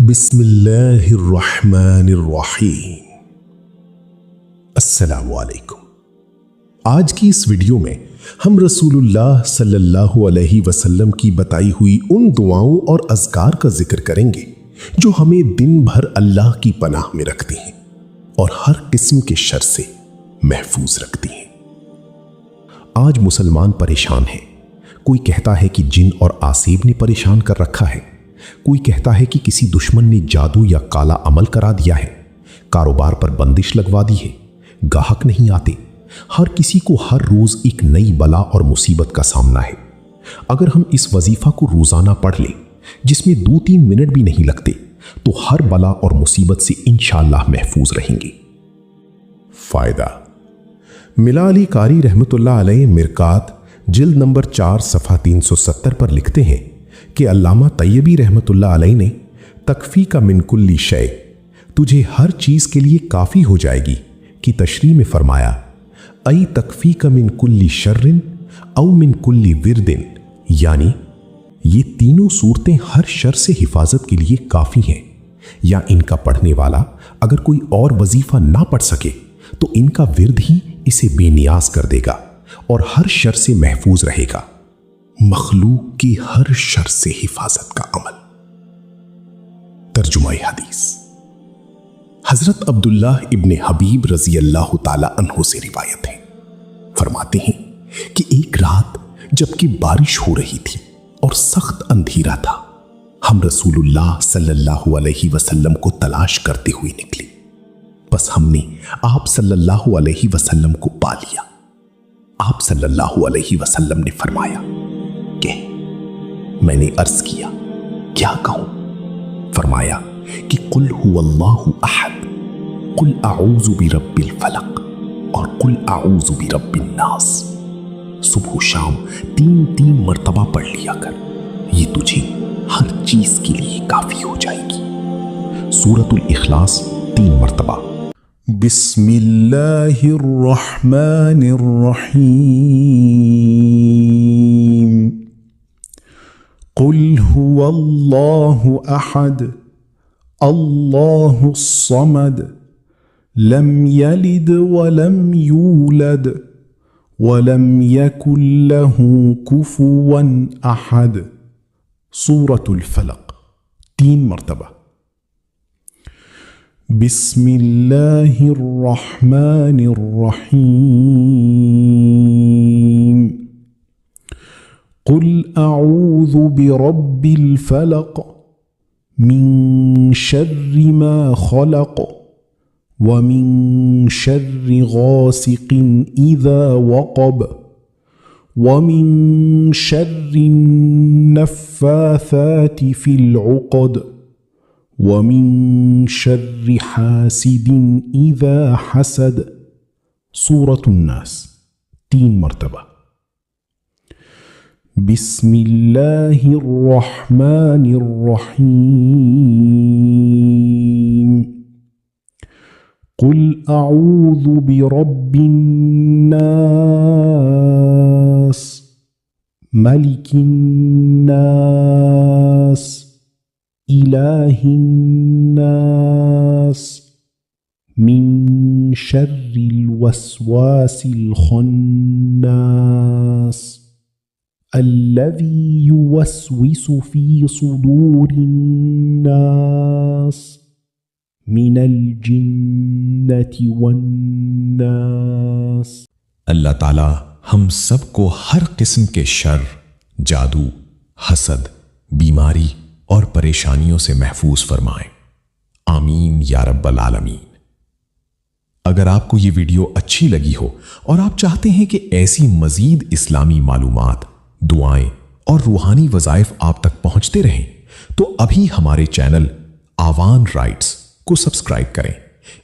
بسم اللہ الرحمن الرحیم۔ السلام علیکم۔ آج کی اس ویڈیو میں ہم رسول اللہ صلی اللہ علیہ وسلم کی بتائی ہوئی ان دعاؤں اور اذکار کا ذکر کریں گے جو ہمیں دن بھر اللہ کی پناہ میں رکھتی ہیں اور ہر قسم کے شر سے محفوظ رکھتی ہیں۔ آج مسلمان پریشان ہیں۔ کوئی کہتا ہے کہ جن اور آسیب نے پریشان کر رکھا ہے، کوئی کہتا ہے کہ کسی دشمن نے جادو یا کالا عمل کرا دیا ہے، کاروبار پر بندش لگوا دی ہے، گاہک نہیں آتے۔ ہر کسی کو ہر روز ایک نئی بلا اور مصیبت کا سامنا ہے۔ اگر ہم اس وظیفہ کو روزانہ پڑھ لیں جس میں 2-3 منٹ بھی نہیں لگتے تو ہر بلا اور مصیبت سے انشاءاللہ محفوظ رہیں گے۔ فائدہ۔ ملا علی قاری رحمۃ اللہ علیہ مرکات جلد نمبر 4 صفحہ 370 پر لکھتے ہیں کہ علامہ طیبی رحمۃ اللہ علیہ نے تکفی کا من کل شے، تجھے ہر چیز کے لیے کافی ہو جائے گی، کی تشریح میں فرمایا ای تکفی کا من کل شر او من کل ورد، یعنی یہ تینوں صورتیں ہر شر سے حفاظت کے لیے کافی ہیں، یا ان کا پڑھنے والا اگر کوئی اور وظیفہ نہ پڑھ سکے تو ان کا ورد ہی اسے بے نیاز کر دے گا اور ہر شر سے محفوظ رہے گا۔ مخلوق کی ہر شر سے حفاظت کا عمل۔ ترجمہ حدیث۔ حضرت عبداللہ ابن حبیب رضی اللہ تعالی عنہ سے روایت ہے، فرماتے ہیں کہ ایک رات جبکہ بارش ہو رہی تھی اور سخت اندھیرا تھا، ہم رسول اللہ صلی اللہ علیہ وسلم کو تلاش کرتے ہوئے نکلے، بس ہم نے آپ صلی اللہ علیہ وسلم کو پا لیا۔ آپ صلی اللہ علیہ وسلم نے فرمایا کہ میں نے عرض کیا کیا کہوں؟ فرمایا کہ قل هو اللہ احد، قل اعوذ برب الفلق اور قل اعوذ برب الناس۔ صبح و شام 3 مرتبہ پڑھ لیا کر، یہ تجھے ہر چیز کے لیے کافی ہو جائے گی۔ سورۃ الاخلاص 3 مرتبہ۔ بسم اللہ الرحمن الرحیم۔ قل هو اللہ احد اللہ الصمد لم یلد ولم یولد ولم یکن له کفوا احد۔ سورۃ الفلق 3 مرتبہ۔ بسم اللہ الرحمن الرحیم۔ قل اعوذ برب الفلق من شر ما خلق ومن شر غاسق اذا وقب ومن شر النفاثات في العقد ومن شر حاسد اذا حسد۔ سورۃ الناس 3 مرتبہ۔ بسم اللہ الرحمن الرحیم۔ قل اعوذ برب الناس ملک الناس الہ الناس من شر الوسواس الخناس الذي يوسوس في صدور الناس من الجنة والناس۔ اللہ تعالی ہم سب کو ہر قسم کے شر، جادو، حسد، بیماری اور پریشانیوں سے محفوظ فرمائیں۔ آمین یا رب العالمین۔ اگر آپ کو یہ ویڈیو اچھی لگی ہو اور آپ چاہتے ہیں کہ ایسی مزید اسلامی معلومات، دعائیں اور روحانی وظائف آپ تک پہنچتے رہیں تو ابھی ہمارے چینل آوان رائٹس کو سبسکرائب کریں،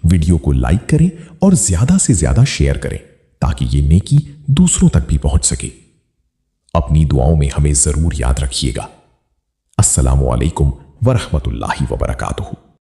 ویڈیو کو لائک کریں اور زیادہ سے زیادہ شیئر کریں تاکہ یہ نیکی دوسروں تک بھی پہنچ سکے۔ اپنی دعاؤں میں ہمیں ضرور یاد رکھیے گا۔ السلام علیکم ورحمۃ اللہ وبرکاتہ۔